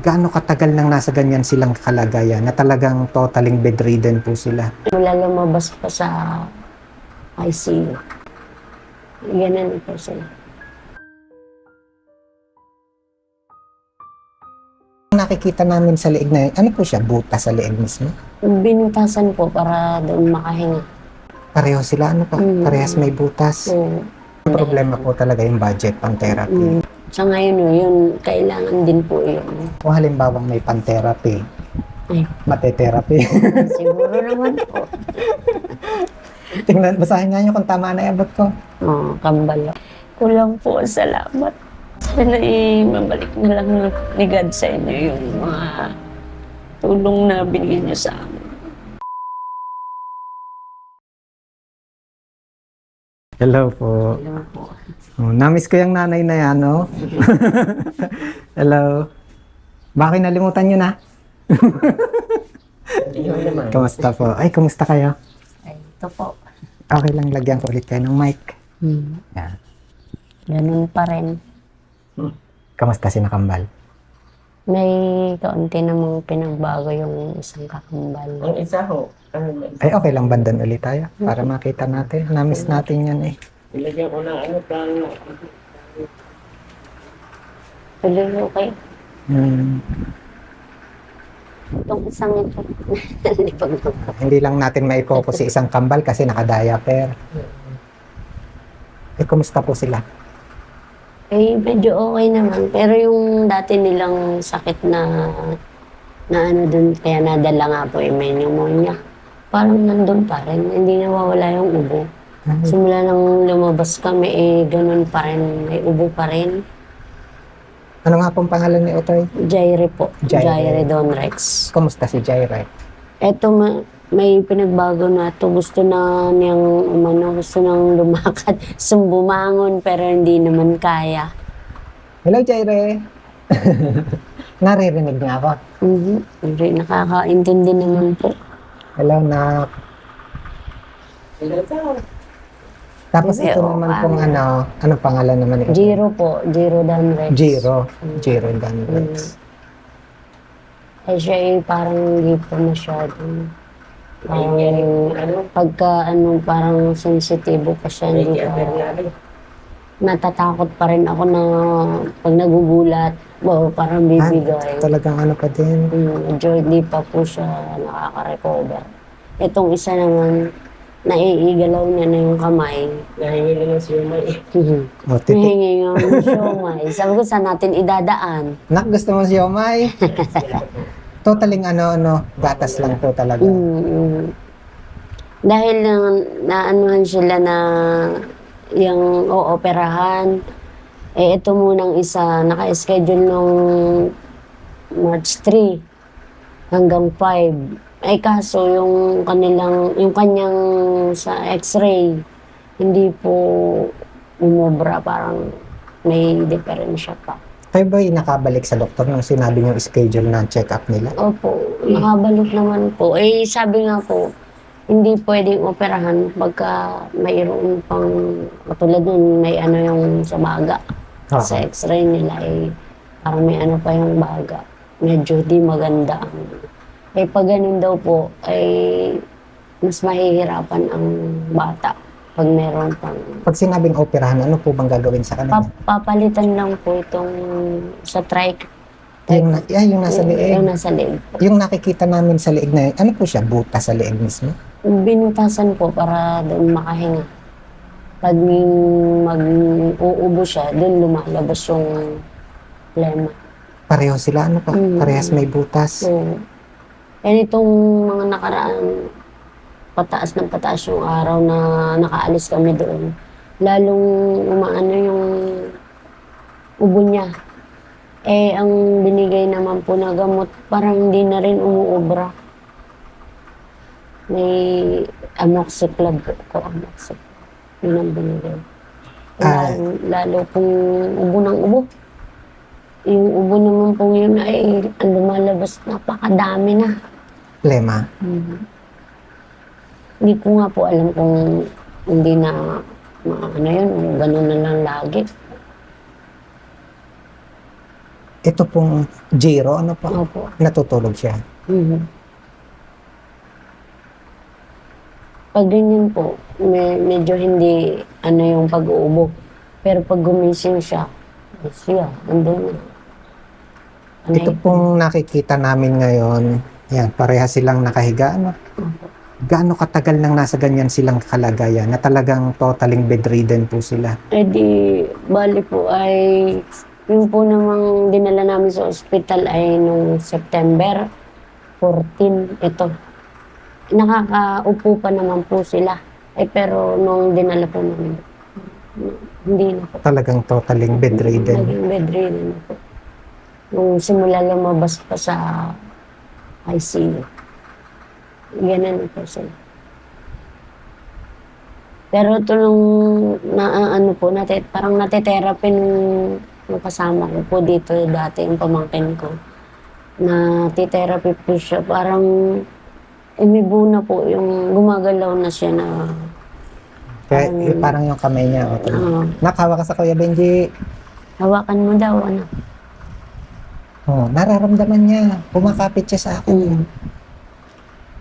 Gaano katagal nang nasa ganyan silang kalagayan na talagang totaling bedridden po sila? Mula lumabas pa sa ICU. Ganun po sila. Nakikita namin sa leeg na yun, ano po siya, butas sa leeg mismo? Binutasan po para doon makahinga. Pareho sila, ano pa? Parehas may butas. So, Ang problema po talaga yung budget pang therapy. sa ngayon, yun, kailangan din po yun. Kung halimbawa may pan-therapy, Ay, mate-therapy. siguro naman po. Tingnan, basahin nga nyo kung tama na abot ko. Kambal. Kulang po, salamat. Sana mabalik na lang ni God sa inyo yung mga tulong na binigyan niyo sa amin. Hello po. Hello po. Oh, namiss ko yung nanay na yan, no? Hello. Bakit nalimutan nyo na? Kamusta po? Ay, kamusta kayo? Ay, ito po. Okay lang, lagyan ko ulit kayo ng mic. Yan. Ganun pa rin. Kamusta si Nakambal? May kaunti namang pinagbago yung isang kakambal. Ang isa ho, Ay, okay lang ba doon ulit tayo? Para makita natin. Namiss natin yan eh. ilagyan ko ng ano, plano. Tuloy okay. Hmm. Itong isang ito. Hindi pa Hindi lang natin may focus si isang kambal kasi nakadiaper. Eh, kumusta po sila? Eh, medyo okay naman. Pero yung dati nilang sakit na ano dun, kaya nadala nga po may pneumonia. Parang nandun pa rin. Hindi nawawala yung ubo. Simula nang lumabas kami, ganun pa rin. May ubo pa rin. Ano nga pong pangalan ni Otoy? Jaire po. Jaire. Jaire Don Rex. Kumusta si Jaire? Eto, may pinagbago na to. Gusto na niyang gusto nang lumakad, sumbumangon, pero hindi naman kaya. Hello, Jaire. Naririnig niya ako. Hindi, nakakaintindi naman po. Hello, Nak. Tapos Hindi, ito oo, naman pong anong pangalan naman ni Otoy? Jiro po, Jiro Dan Rex. Jiro Danrex. Eh siya parang hindi po masyado. Pagka parang sensitibo pa siya, hindi pa. Natatakot pa rin ako na pag nagugulat, parang bibigay. Talagang ano pa din. Medyo hindi pa po siya nakaka-recover. Itong isa naman, naiigalaw niya na yung kamay. Nahingili ng sumay. O, titik. Nahingi nga ng siomay. Sabi ko, saan natin idadaan? Nak, gusto mo siomay? Totaling gatas lang po talaga. Dahil naanuhan sila na yung ooperahan, ito munang isa, naka-schedule nung March 3 hanggang 5. Ay kaso yung kanyang sa x-ray, hindi po umubra, parang may diferensya pa. Kayo ba nakabalik sa doktor nung sinabi niyo schedule na check-up nila? Opo, nakabalik naman po. Sabi nga po, hindi pwedeng operahan pagka mayroon pang, katulad nun, may yung sa baga. Sa x-ray nila, parang may pa yung baga. Medyo di maganda. Pag ganun daw po, mas mahihirapan ang bata pag meron pang... Pag sinabing operahan, ano po bang gagawin sa kanila? Papalitan lang po itong sa trike. Yung nasa leeg. Yung nasa leeg po. Yung nakikita namin sa leeg na yun, ano po siya? Butas sa leeg mismo? Binutasan po para doon makahinga. Pag mag-uubo siya, doon lumalabas yung lema. Pareho sila, ano pa? Parehas may butas. Itong mga nakaraan, pataas ng pataas yung araw na nakaalis kami doon. Lalong umaano yung ubo niya. Ang binigay naman po na gamot, parang hindi na rin umuubra. May amoxicillin po. Yun ang binigay. Lalo pong ubo ng ubo. Yung ubo naman pong yun ay ang lumalabas, napakadami na. Lema. Hindi ko nga po alam kung hindi na yun, ganun na lang lagi. Ito pong Jiro, ano po? Opo. Natutulog siya. Mhm. Pag ganyan po, medyo hindi ano yung pag-uubo. Pero pag gumising siya, andun na. Ito pong nakikita namin ngayon, yan, pareha silang nakahiga. Ano? Opo. Gaano katagal nang nasa ganyan silang kalagayan na talagang totaling bedridden po sila? Eh di, bali po ay, yung po namang dinala namin sa ospital ay nung September 14, ito. Nakakaupo pa naman po sila. Eh pero nung dinala po namin, hindi na po. Talagang totaling bedridden. Naging bedridden na po. Nung simula lumabas pa sa ICU. Ganun na po sila. Pero ito nung ano po, parang natitherapy nung kasama ko po dito dati, yung pamangkin ko. Natitherapy po siya. Parang umibo na po, yung gumagalaw na siya na Kaya parang yung kamay niya. Nakawa ka sa Kuya Benji. hawakan mo daw, ano. Oh, nararamdaman niya. Kumakapit siya sa akin.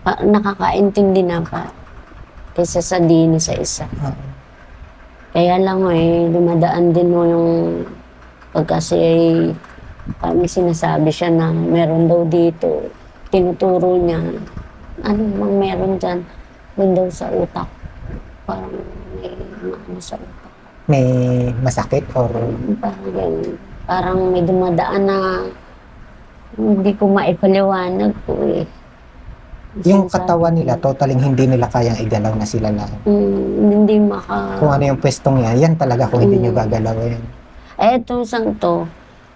Nakakaintindi na pa. Kaysa sa dini sa isa. Kaya lang dumadaan din mo yung pag kasi parang sinasabi siya na meron daw dito. Tinuturo niya. Ano bang meron dyan? Doon daw sa utak. Parang may ano sa utak. May masakit or Parang ganun. Parang may dumadaan na hindi ko maipaliwanag po eh. yung katawan nila, totaling hindi nila kayang igalaw na sila lang. Hindi maka... Kung ano yung pwestong yan, yan talaga kung hindi nyo gagalawin. Eh, itong isang to,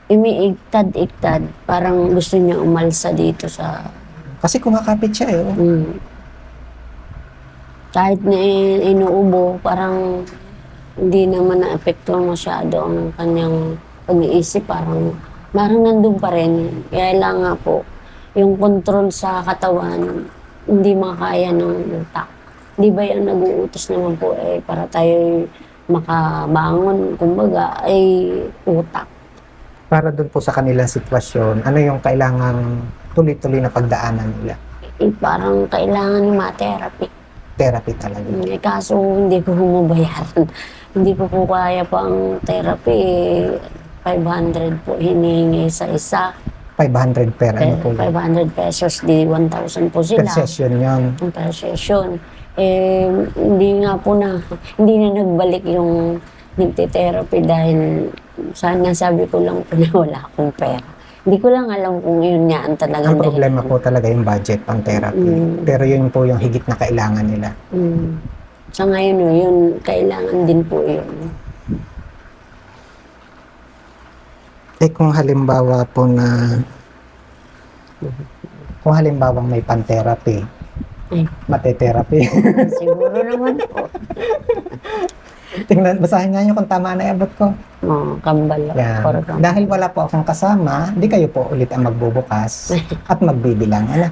umiigtad-igtad. Parang gusto niya umalsa dito sa... Kasi kumakapit siya eh. Kahit na inuubo, parang hindi naman na-apektuhan masyado ang kanyang pag-iisip. Parang nandun pa rin. Kaya lang nga po, yung control sa katawan, hindi makaya ng utak. Di ba yung nag-uutos naman po para tayo makabangon, kumbaga, ay utak. Para dun po sa kanilang sitwasyon, ano yung kailangan tuloy-tuloy na pagdaanan nila? Parang kailangan ng therapy. Therapy talaga. Kaso hindi ko humabayaran. Hindi ko po kaya pa ang therapy. 500 po hinihingi sa isa. 500 per ano po yun? 500 pesos, di 1,000 po sila. Per session yun. Per session. Hindi na nagbalik yung nagte-therapy dahil sana sabi ko lang po na wala akong pera. Hindi ko lang alam kung yun nga ang talagang Ang problema po talaga yung budget pang therapy. Pero yun po yung higit na kailangan nila. Sa ngayon, yun, kailangan din po yun. Kung halimbawa po kung halimbawa may pan-therapy, mate-therapy. Siguro naman po. Tingnan, basahin nga nyo kung tama na iabot ko. Kambal. Yan. Dahil wala po akong kasama, di kayo po ulit ang magbubukas at magbibilang. Ano?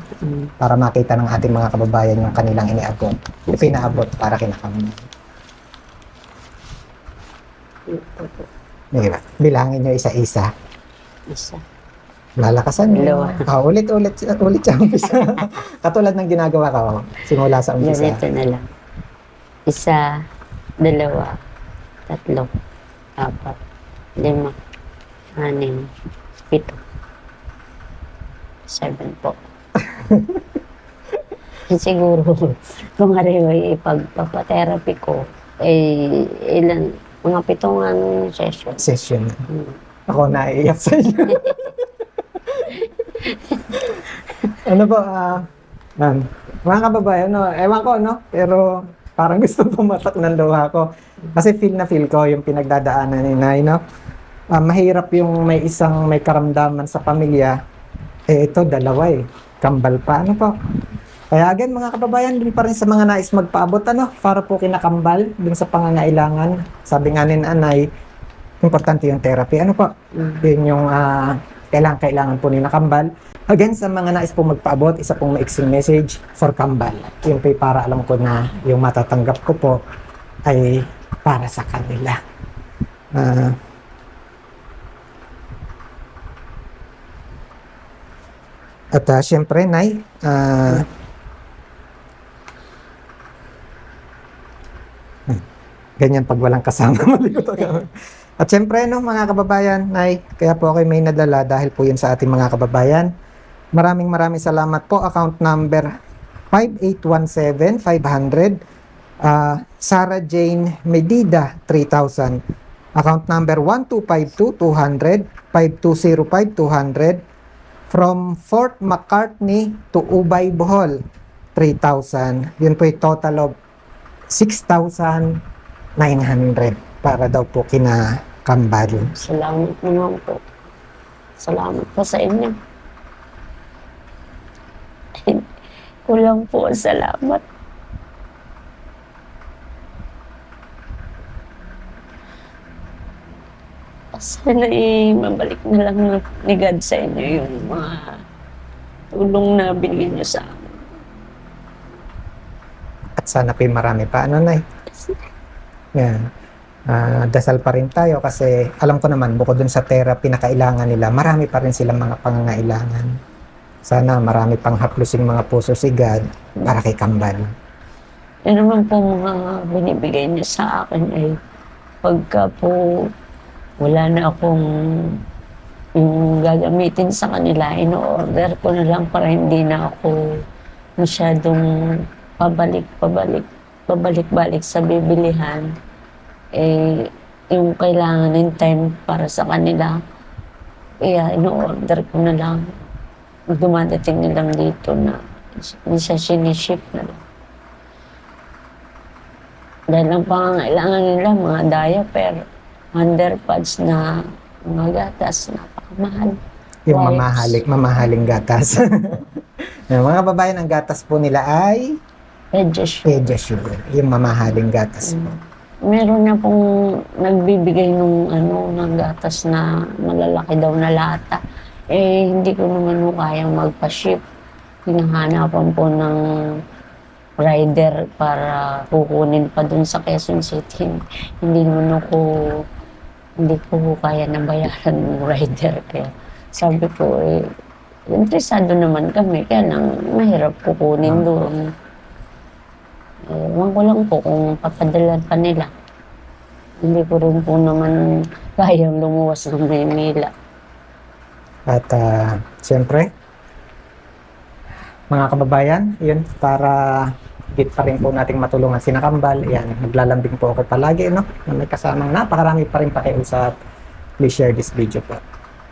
Para makita ng ating mga kababayan yung kanilang iniabot. Pinaabot para kinakami. Diba? Bilangin nyo isa-isa. Isa. Lalakasan nyo. Dalawa. Ulit sa umpisa. Katulad ng ginagawa ko. Simula sa umpisa. Ganito na lang. 1, 2, 3, 4, 5, 6, 7, 7 po. Siguro, kung ariway ipagpapatherapy ko, ilan, mga 7 session. Session. Ako naiiyak sa inyo. Ano po, mga kababayan, ewan ko, pero parang gusto pumatak ng luha ko. Kasi feel ko yung pinagdadaanan ni Nay, mahirap yung may isang may karamdaman sa pamilya. Ito, dalawa kambal pa, po. Kaya again, mga kababayan, dun pa rin sa mga nais magpaabot, para po kinakambal, dun sa pangangailangan. Sabi nga ni Nanay, importante yung therapy. Po? Yun yung kailangan po nila kambal. Again, sa mga nais po magpaabot, isa pong maiksing message for kambal. Yung para alam ko na yung matatanggap ko po ay para sa kanila. At syempre, Nay, ganyan pag walang kasama, malikot ako. At syempre, no, mga kababayan, Nay, kaya po ako may nadala dahil po yun sa ating mga kababayan. Maraming salamat po. Account number 5817500, Sarah Jane Medida, 3,000. Account number 1252200, 5205 from Fort McCartney to Ubay, Bohol, 3,000. Yun po yung total of 6,900 para daw po kina Kambal. Salamat naman po. Salamat po sa inyo. Kulang po ang salamat. Sana mabalik na lang ni God sa inyo yung mga tulong na binigyan niyo sa amin. At sana po marami pa. Ano, Nay? Yan. Dasal pa rin tayo kasi alam ko naman, bukod dun sa therapy na kailangan nila, marami pa rin silang mga pangangailangan. Sana marami pang haplusing mga puso si God para kay Kambal. Yan naman po mga binibigay niya sa akin ay pagka po wala na akong yung gagamitin sa kanila, ino-order ko na lang para hindi na ako masyadong pabalik-balik sa bibilihan. Eh, yung kailangan in time para sa kanila, kaya ino-order ko na lang. Dumadating na lang dito na hindi siya siniship na lang. Dahil ang pangangailangan nila, mga diaper, underpads na mga gatas, napakamahal. Yung Wipes. mamahaling gatas. Yung mga babayan, ang gatas po nila ay Pediasure. Yung mamahaling gatas po. Meron na pong nagbibigay ng gatas na malalaki daw na lata. Eh, hindi ko naman kayang magpa-ship. Hinahanapan po ng rider para kukunin pa dun sa Quezon City. Hindi ko kaya na bayaran ng rider. Kaya sabi ko, interesado naman kami. Kaya lang, mahirap kukunin doon. Ewan ko lang po kung papadalan pa nila. Hindi ko rin po naman kayang lumuwas ng Maynila. At siyempre, mga kababayan, yun, para higit pa rin po nating matulungan si Kambal. Yan, naglalambing po ako palagi, no? Na may kasamang napakarami pa rin pakiusap. Please share this video po.